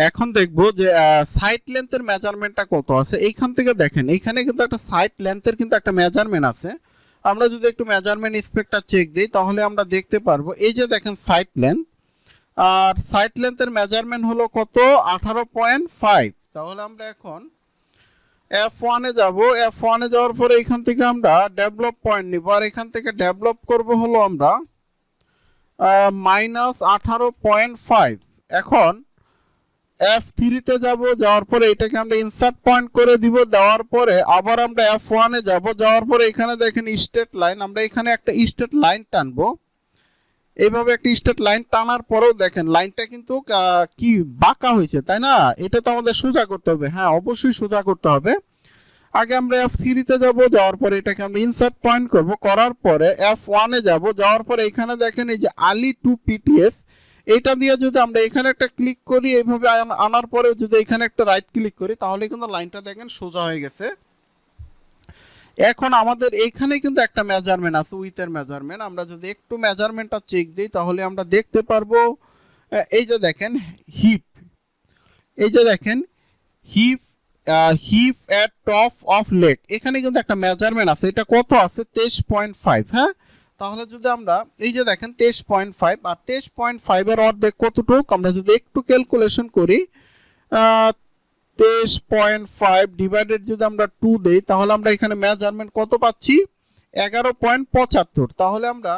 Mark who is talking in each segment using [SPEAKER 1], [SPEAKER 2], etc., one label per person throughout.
[SPEAKER 1] এখন দেখবো যে সাইড লেন্থের মেজারমেন্টটা কত আছে। এইখান থেকে দেখেন এইখানে কিন্তু একটা সাইড লেন্থের কিন্তু একটা মেজারমেন্ট আছে। আমরা যদি একটু মেজারমেন্ট ইন্সপেক্টর চেক দিই তাহলে আমরা দেখতে পারবো এই যে দেখেন সাইড লেন্থ, আর সাইড লেন্থের মেজারমেন্ট হলো কত 18.5। তাহলে আমরা এখন F1 এ যাব। F1 এ যাওয়ার পরে এখান থেকে আমরা ডেভেলপ পয়েন্ট নিব, আর এখান থেকে ডেভেলপ করব হলো আমরা -18.5। এখন F3 তে যাব, যাওয়ার পরে এটাকে আমরা ইনসার্ট পয়েন্ট করে দিব, দেওয়ার পরে আবার আমরা F1 এ যাব, যাওয়ার পরে এখানে দেখেন স্ট্রেট লাইন, আমরা এখানে একটা স্ট্রেট লাইন টানবো। এইভাবে একটা স্ট্রেট লাইন টানার পরেও দেখেন লাইনটা কিন্তু কি বাঁকা হয়েছে, তাই না? এটা তো আমাদের সোজা করতে হবে। হ্যাঁ, অবশ্যই সোজা করতে হবে। আগে আমরা F3 তে যাব, যাওয়ার পরে এটাকে আমরা ইনসার্ট পয়েন্ট করব, করার পরে F1 এ যাব, যাওয়ার পরে এখানে দেখেন এই যে আলি টু পিটিএস, এটা দিয়ে যদি আমরা এখানে একটা ক্লিক করি, এইভাবে আনার পরে যদি এখানে একটা রাইট ক্লিক করি তাহলে কিন্তু লাইনটা দেখেন সোজা হয়ে গেছে। এখন আমাদের এইখানে কিন্তু একটা মেজারমেন্ট আছে, উইথের মেজারমেন্ট। আমরা যদি একটু মেজারমেন্টটা চেক দিই তাহলে আমরা দেখতে পারবো এই যে দেখেন হিপ, এই যে দেখেন hip hip at top of leg, এখানে কিন্তু একটা মেজারমেন্ট আছে। এটা কত আছে 23.5। হ্যাঁ, তাহলে যদি আমরা এই যে দেখেন 23.5 আর 23.5 এর অর্ধেক কতটুক, আমরা যদি একটু ক্যালকুলেশন করি 23.5 ডিভাইডেড যদি আমরা 2 দেই তাহলে আমরা এখানে মেজারমেন্ট কত পাচ্ছি 11.75। তাহলে আমরা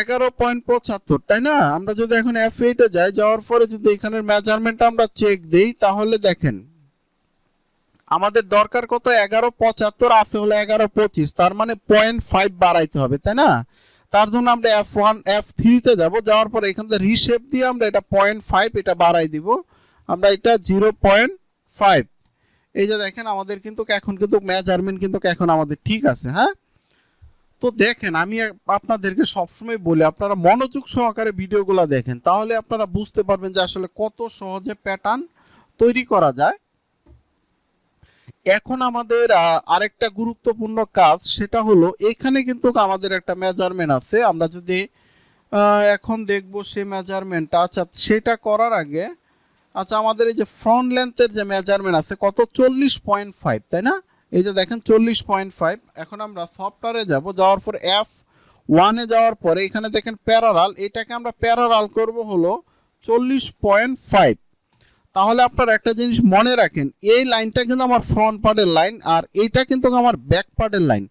[SPEAKER 1] 11.75, তাই না? আমরা যদি এখন F8 এ যাই, যাওয়ার পরে যদি এখানের মেজারমেন্টটা আমরা চেক দেই তাহলে দেখেন আমাদের দরকার কত 11.75, আছে হলো 11.25, তার মানে 0.5 বাড়াইতে হবে, তাই না? তার জন্য আমরা F1 F3 তে যাব, যাওয়ার পরে এখান থেকে রিশেপ দিয়ে আমরা এটা 0.5 এটা বাড়াই দিব, আমরা এটা 0.5। এই যে দেখেন আমাদের কিন্তু এখন কিন্তু মেজারমেন্ট কিন্তু এখন আমাদের ঠিক আছে। হ্যাঁ, তো দেখেন আমি আপনাদেরকে সবসময় বলি আপনারা মনোযোগ সহকারে ভিডিওগুলো দেখেন, তাহলে আপনারা বুঝতে পারবেন যে আসলে কত সহজে প্যাটার্ন তৈরি করা যায়। এখন আমাদের আরেকটা গুরুত্বপূর্ণ কাজ, সেটা হলো এখানে কিন্তু আমাদের একটা মেজারমেন্ট আছে। আমরা যদি এখন দেখব সেই মেজারমেন্টটা, আচ্ছা সেটা করার আগে আচ্ছা আমাদের এই যে ফ্রন্ট লেন্থের যে মেজারমেন্ট আছে কত 40.5, তাই না? এই যে দেখেন 40.5। এখন আমরা সফটওয়্যারে যাব, যাওয়ার পর F1 এ যাওয়ার পরে এখানে দেখেন প্যারালাল, এটাকে আমরা প্যারালাল করব হলো 40.5। তাহলে আপনারা একটা জিনিস মনে রাখেন, এই লাইনটা কিন্তু আমার ফ্রন্ট পার্টের লাইন আর এইটা কিন্তু আমার ব্যাক পার্টের লাইন।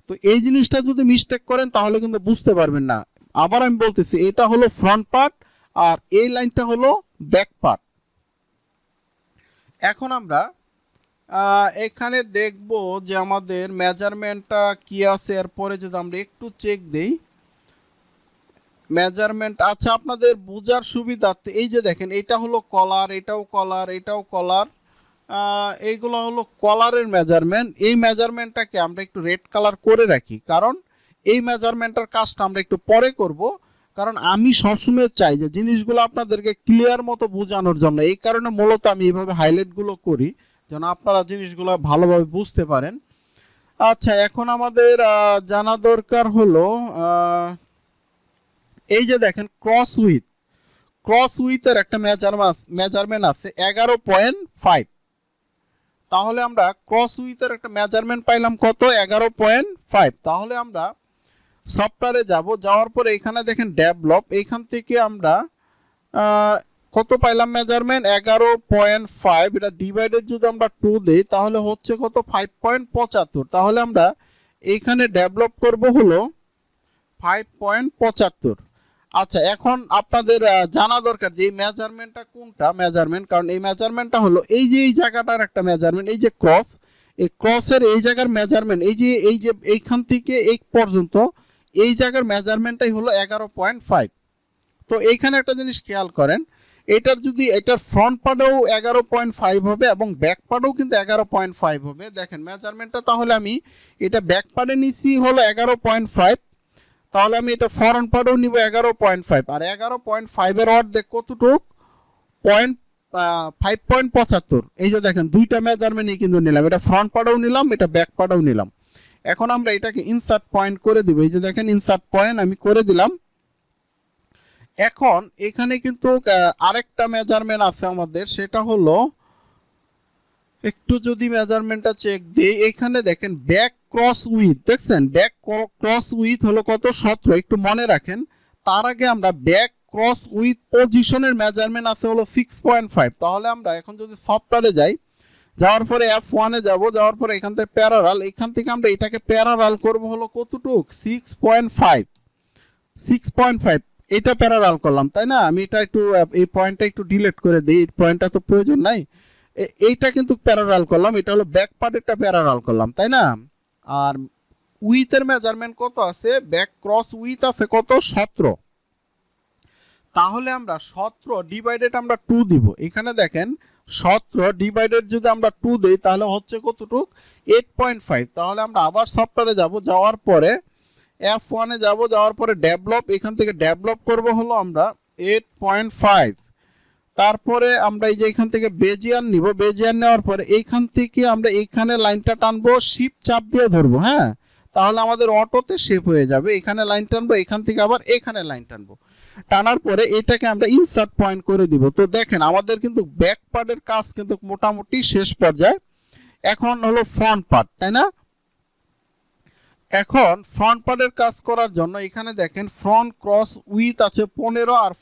[SPEAKER 1] তো এই জিনিসটা যদি মিস্টেক করেন তাহলে কিন্তু বুঝতে পারবেন না। আবার আমি বলতেছি, এটা হলো ফ্রন্ট পার্ট আর এই লাইনটা হলো ব্যাক পার্ট। এখন আমরা এখানে দেখব যে আমাদের মেজারমেন্টটা কি আছে, এরপরে যদি আমরা একটু চেক দেই মেজারমেন্ট। আচ্ছা আপনাদের বোঝার সুবিধার্থে এই যে দেখেন এটা হলো কলার, এটাও কলার, এটাও কলার, এইগুলো হলো কলারের মেজারমেন্ট। এই মেজারমেন্টটাকে আমরা একটু রেড কালার করে রাখি, কারণ এই মেজারমেন্টটার কাজটা আমরা একটু পরে করব, কারণ আমি সবসময় চাই যে জিনিসগুলো আপনাদেরকে ক্লিয়ার মতো বোঝানোর জন্য। এই কারণে মূলত আমি এইভাবে হাইলাইটগুলো করি যেন আপনারা জিনিসগুলো ভালোভাবে বুঝতে পারেন। আচ্ছা এখন আমাদের জানা দরকার হলো এই যে দেখেন ক্রস উইথের একটা মেজারমেন্ট আছে 11.5। তাহলে আমরা ক্রস উইথের একটা মেজারমেন্ট পাইলাম কত 11.5। তাহলে আমরা সফটওয়্যারে যাব, যাওয়ার পরে এখানে দেখেন ডেভেলপ, এইখান থেকে আমরা কত পাইলাম মেজারমেন্ট 11.5, এটা ডিভাইডেড যদি আমরা 2 দেই তাহলে হচ্ছে কত 5.75। তাহলে আমরা এইখানে ডেভেলপ করব হলো 5.75। আচ্ছা এখন আপনাদের জানা দরকার যে এই মেজারমেন্টটা কোনটা মেজারমেন্ট, কারণ এই মেজারমেন্টটা হলো এই যে এই জায়গাটার একটা মেজারমেন্ট, এই যে ক্রস, এই ক্রসের এই জায়গার মেজারমেন্ট, এই যে এইখান থেকে এই পর্যন্ত এই জায়গার মেজারমেন্টটাই হলো 11.5। তো এইখানে একটা জিনিস খেয়াল করেন, এটার যদি এটার ফ্রন্ট পার্টেও 11.5 হবে এবং ব্যাক পার্টেও কিন্তু 11.5 হবে। দেখেন মেজারমেন্টটা, তাহলে আমি এটা ব্যাক পার্টে নিছি হলো 11.5, তাহলে আমি এটা ফ্রন্ট পার্টেও নিব 11.5, আর 11.5 এর অর্ধেক কতটুক 5.75। এই যে দেখেন দুইটা মেজারমেন্টই কিন্তু নিলাম, এটা ফ্রন্ট পার্টেও নিলাম, এটা ব্যাক পার্টেও নিলাম। এখন আমরা এটাকে ইনসার্ট পয়েন্ট করে দিব, এই যে দেখেন ইনসার্ট পয়েন্ট আমি করে দিলাম। এখন এখানে কিন্তু আরেকটা মেজারমেন্ট আছে আমাদের, সেটা হলো একটু যদি মেজারমেন্টটা চেক দিই, এখানে দেখেন ব্যাক ক্রস উইথ, দেখছেন ব্যাক ক্রস উইথ হলো কত 17, একটু মনে রাখেন। তার আগে আমরা ব্যাক ক্রস উইথ পজিশনের মেজারমেন্ট আছে হলো 6.5। তাহলে আমরা এখন যদি সফটওয়্যারে যাই, যাওয়ার পরে F1-এ যাব, যাওয়ার পরে এখান থেকে প্যারালাল, এখান থেকে আমরা এটাকে প্যারালাল করব হলো কতটুক 6.5, 6.5 এটা প্যারালাল করলাম, তাই না? আমি এটা একটু এই পয়েন্টটা একটু ডিলিট করে দিই, এই পয়েন্টটা তো প্রয়োজন নাই। এইটা কিন্তু প্যারালাল করলাম, এটা হলো ব্যাক পার্টেরটা প্যারালাল করলাম, তাই না? আর উইথের মেজারমেন্ট কত আছে, ব্যাক ক্রস উইথ আছে কত 17। তাহলে আমরা 17 ডিভাইডেড আমরা 2 দিব। এখানে দেখেন 17 ডিভাইডেড যদি আমরা 2 দেই তাহলে হচ্ছে কতটুক 8.5। তাহলে আমরা আবার সফটওয়্যারে যাব, যাওয়ার পরে F1-এ যাব, যাওয়ার পরে ডেভেলপ, এখান থেকে ডেভেলপ করব হলো আমরা 8.5। তারপরে আমরা এই যে এখান থেকে বেজিয়ান নিব, বেজিয়ান নেওয়ার পরে এইখান থেকে আমরা এইখানে লাইনটা টানবো, শিফট চাপ দিয়ে ধরবো, হ্যাঁ, তাহলে আমাদের অটোতে শেপ হয়ে যাবে। এখানে লাইন টানবো, এখান থেকে আবার এখানে লাইন টানবো, টানার পরে এটাকে আমরা ইনসার্ট পয়েন্ট করে দিব। তো দেখেন আমাদের কিন্তু ব্যাক পার্টের কাজ কিন্তু মোটামুটি শেষ পর্যায়ে। এখন হলো ফ্রন্ট পার্ট, তাই না? এখন ফ্রন্ট পার্টের কাজ করার জন্য এখানে দেখেন ফ্রন্ট ক্রস উইথ আছে 15, আর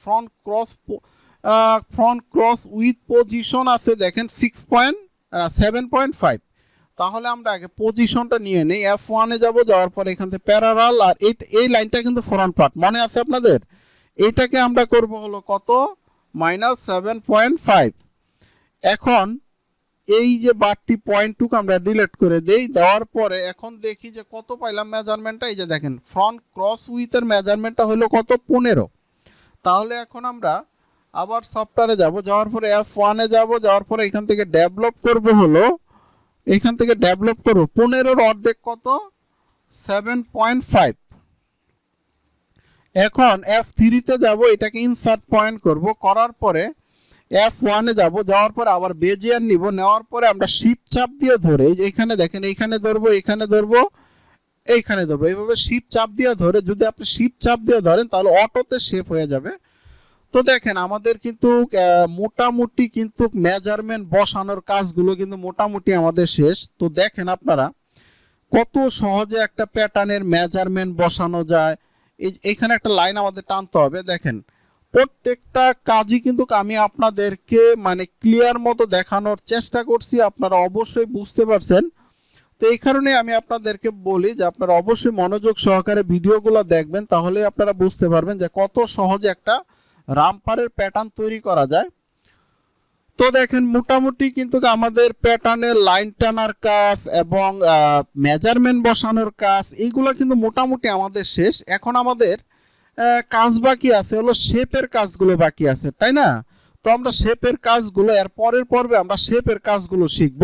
[SPEAKER 1] ফ্রন্ট ক্রস উইথ পজিশন আছে দেখেন 7.5। তাহলে আমরা আগে পজিশনটা নিয়ে নেই, F1-এ যাব, যাওয়ার পরে এখান থেকে প্যারালাল, আর এই লাইনটা কিন্তু ফ্রন্ট পার্ট, মনে আছে আপনাদের? এটাকে আমরা করব হলো কত -7.5। এখন এই যে বাড়তি পয়েন্টটুকু আমরা ডিলিট করে দেই, দেওয়ার পরে এখন দেখি যে কত পাইলাম মেজারমেন্টটা। এই যে দেখেন ফ্রন্ট ক্রস উইথের মেজারমেন্টটা হলো কত 15। তাহলে এখন আমরা আবার সফটওয়্যারে যাব, যাওয়ার পরে F1-এ যাব, যাওয়ার পরে এখান থেকে ডেভেলপ করব হলো, এখান থেকে ডেভেলপ করব 15-এর অর্ধেক কত 7.5। এখন F3-তে যাব, এটাকে ইনসার্ট পয়েন্ট করব, করার পরে F1-এ যাব, যাওয়ার পরে আবার বেজিয়ার নিব, নেওয়ার পরে আমরা শিফট চাপ দিয়ে ধরে এই যে এখানে দেখেন এইখানে ধরবো, এখানে ধরবো, এইখানে ধরবো, এইভাবে শিফট চাপ দিয়ে ধরে যদি আপনি শিফট চাপ দিয়ে ধরেন তাহলে অটোতে শেপ হয়ে যাবে। তো দেখেন আমাদের কিন্তু মোটামুটি কিন্তু মেজারমেন্ট বসানোর কাজগুলো কিন্তু মোটামুটি আমাদের শেষ। তো দেখেন আপনারা কত সহজে একটা প্যাটার্নের মেজারমেন্ট বসানো যায়। এইখানে একটা লাইন আমাদের টানতে হবে, দেখেন প্রত্যেকটা কাজই কিন্তু আমি আপনাদেরকে মানে ক্লিয়ার মতো দেখানোর চেষ্টা করছি, আপনারা অবশ্যই বুঝতে পারছেন। তো এই কারণে আমি আপনাদেরকে বলি যে আপনারা অবশ্যই মনোযোগ সহকারে ভিডিওগুলো দেখবেন, তাহলে আপনারা বুঝতে পারবেন যে কত সহজে একটা রামপারের প্যাটার্ন তৈরি করা যায়। তো দেখেন মোটামুটি কিন্তু আমাদের প্যাটার্নের লাইন টানার কাজ এবং মেজারমেন্ট বসানোর কাজ এইগুলো কিন্তু মোটামুটি আমাদের শেষ। এখন আমাদের কাজ বাকি আছে হলো শেপের কাজগুলো বাকি আছে, তাই না? তো আমরা শেপের কাজগুলো এর পরের পর্বে আমরা শেপের কাজগুলো শিখব।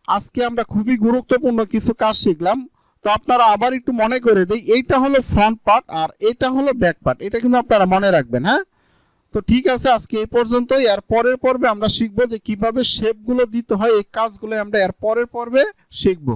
[SPEAKER 1] আজকে আমরা খুবই গুরুত্বপূর্ণ কিছু কাজ শিখলাম। তো আপনারা আবার একটু মনে করে দিই, এইটা হলো ফ্রন্ট পার্ট আর এটা হলো ব্যাক পার্ট, এটা কিন্তু আপনারা মনে রাখবেন, হ্যাঁ? তো ঠিক আছে, আজকে এই পর্যন্তই। এর পরের পর্বে আমরা শিখবো যে কিভাবে শেপগুলো দিতে হয়, এই কাজগুলো আমরা এর পরের পর্বে শিখবো।